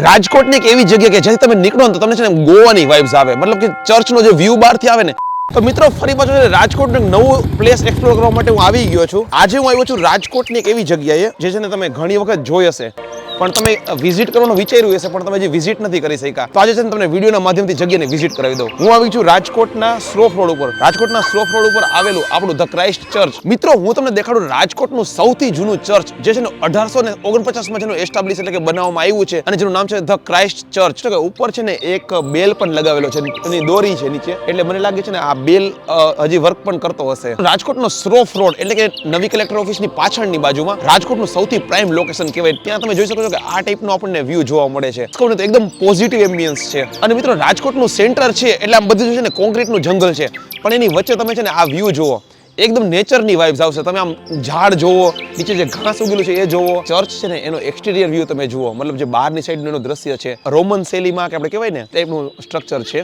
રાજકોટની એક એવી જગ્યા કે જ્યાંથી તમે નીકળો ને તો તમને છે ને ગોવાની વાઇબ્સ આવે, મતલબ કે ચર્ચનો જે વ્યૂ બહારથી આવે ને. તો મિત્રો ફરી પાછું રાજકોટનું નવું પ્લેસ એક્સપ્લોર કરવા માટે હું આવી ગયો છું. આજે હું આવ્યો છું રાજકોટની એક એવી જગ્યાએ જે છે ને તમે ઘણી વખત જોઈ હશે પણ તમે વિઝિટ કરવાનું વિચાર્યું હશે પણ તમે જે વિઝિટ નથી કરી શક્યા. તો આજે છે ને તમને વિડીયોના માધ્યમથી જગ્યાને વિઝિટ કરાવી દઉં. હું આવી છું રાજકોટના સ્લોફ રોડ ઉપર. રાજકોટના સ્લોફ રોડ ઉપર આવેલું આપણું ધ ક્રાઇસ્ટ ચર્ચ. મિત્રો હું તમને દેખાડું રાજકોટનું સૌથી જૂનું ચર્ચ જે છે ને 1849માં જેનું એસ્ટાબ્લિશ એટલે કે બનાવવામાં આવ્યું છે અને જેનું નામ છે ધ ક્રાઇસ્ટ ચર્ચ. તો કે ઉપર છે ને એક બેલ પણ લગાવેલો છે, એની દોરી છે નીચે, એટલે મને લાગે છે ને આ બેલ હજી વર્ક પણ કરતો હશે. રાજકોટનો સ્લોફ રોડ એટલે કે નવી કલેક્ટર ઓફિસની પાછળની બાજુમાં રાજકોટનું સૌથી પ્રાઇમ લોકેશન કહેવાય. ત્યાં તમે જોઈ શકો છો કે આ ટાઈપનો આપણને વ્યૂ જોવા મળે છે. કહું તો એકદમ પોઝિટિવ એમ્બિયન્સ છે. અને મિત્રો રાજકોટનું સેન્ટર છે એટલે આમ બધું છે ને કોન્ક્રીટનું જંગલ છે પણ એની વચ્ચે તમે છે ને આ વ્યૂ જુઓ, એકદમ નેચરની વાઇબ્સ આવશે. તમે આમ ઝાડ જોવો, નીચે જે ઘાસ ઉગેલું છે એ જોવો. ચર્ચ છે ને એનો એક્સટીરિયર વ્યૂ તમે જુઓ, મતલબ જે બહારની સાઈડનું એનું દ્રશ્ય છે રોમન શૈલીમાં કે આપણે કહેવાય ને ટાઈપનું સ્ટ્રક્ચર છે.